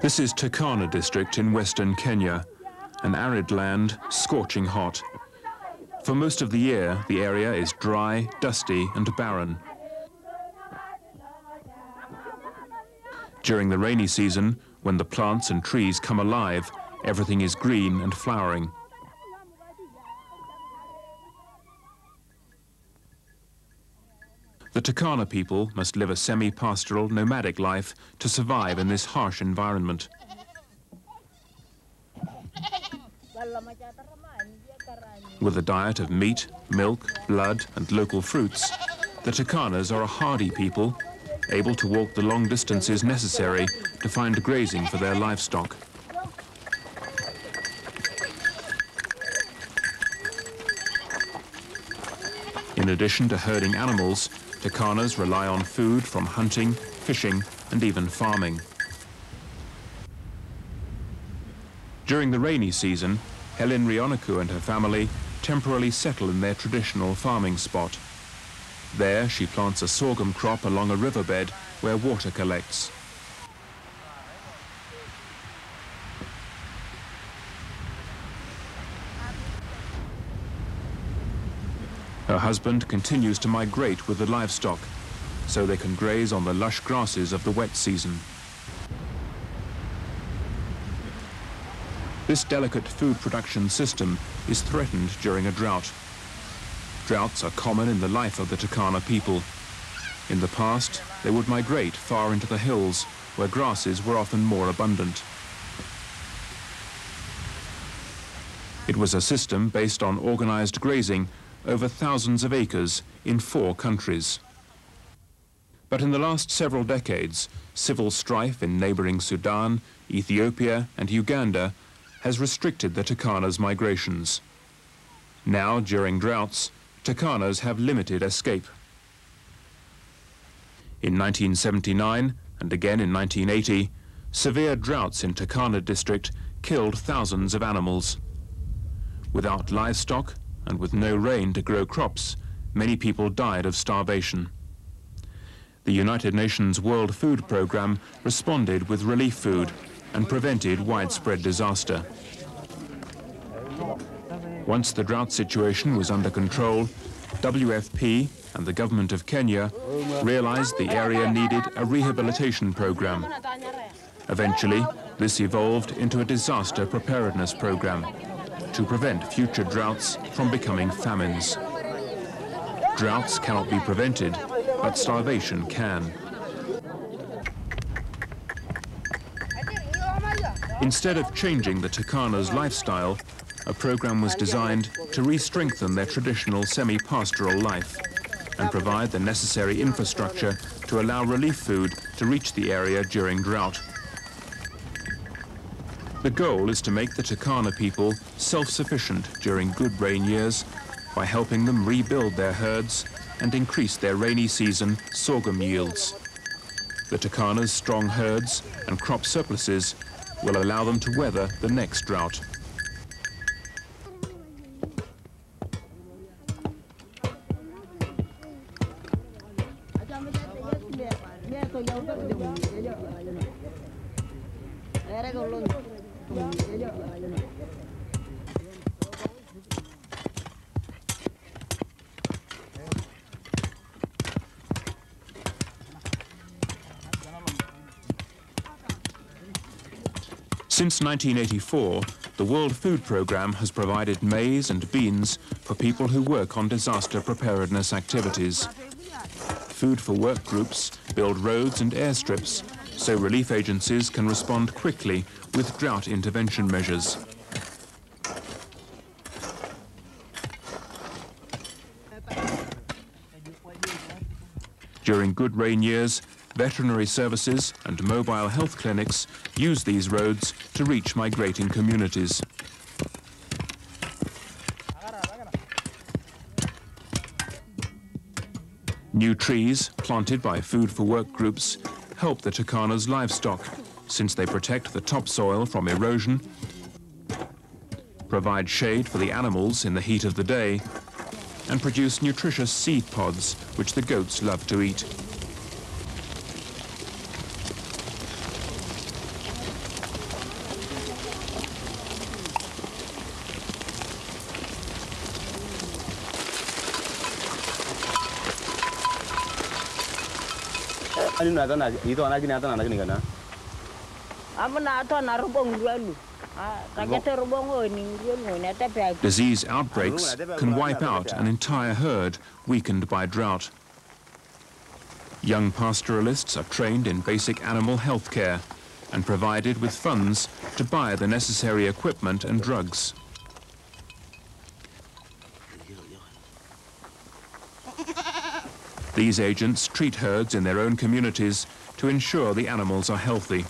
This is Turkana district in western Kenya, an arid land, scorching hot. For most of the year, the area is dry, dusty and barren. During the rainy season, when the plants and trees come alive, everything is green and flowering. The Turkana people must live a semi-pastoral, nomadic life to survive in this harsh environment. With a diet of meat, milk, blood and local fruits, the Turkanas are a hardy people, able to walk the long distances necessary to find grazing for their livestock. In addition to herding animals, Turkanas rely on food from hunting, fishing and even farming. During the rainy season, Helen Rionaku and her family temporarily settle in their traditional farming spot. There she plants a sorghum crop along a riverbed where water collects. Her husband continues to migrate with the livestock, so they can graze on the lush grasses of the wet season. This delicate food production system is threatened during a drought. Droughts are common in the life of the Turkana people. In the past, they would migrate far into the hills, where grasses were often more abundant. It was a system based on organized grazing over thousands of acres in 4 countries. But in the last several decades, civil strife in neighboring Sudan, Ethiopia and Uganda has restricted the Turkana's migrations. Now, during droughts, Turkanas have limited escape. In 1979 and again in 1980, severe droughts in Turkana district killed thousands of animals. Without livestock and with no rain to grow crops, many people died of starvation. The United Nations World Food Programme responded with relief food and prevented widespread disaster. Once the drought situation was under control, WFP and the government of Kenya realized the area needed a rehabilitation program. Eventually, this evolved into a disaster preparedness program to prevent future droughts from becoming famines. Droughts cannot be prevented, but starvation can. Instead of changing the Turkana's lifestyle, a program was designed to re-strengthen their traditional semi-pastoral life and provide the necessary infrastructure to allow relief food to reach the area during drought. The goal is to make the Turkana people self-sufficient during good rain years by helping them rebuild their herds and increase their rainy season sorghum yields. The Turkana's strong herds and crop surpluses will allow them to weather the next drought. Since 1984, the World Food Programme has provided maize and beans for people who work on disaster preparedness activities. Food for Work groups build roads and airstrips so relief agencies can respond quickly with drought intervention measures. During good rain years, veterinary services and mobile health clinics use these roads to reach migrating communities. New trees, planted by Food for Work groups, help the Turkana's livestock, since they protect the topsoil from erosion, provide shade for the animals in the heat of the day, and produce nutritious seed pods, which the goats love to eat. Disease outbreaks can wipe out an entire herd weakened by drought. Young pastoralists are trained in basic animal health care and provided with funds to buy the necessary equipment and drugs. These agents treat herds in their own communities to ensure the animals are healthy.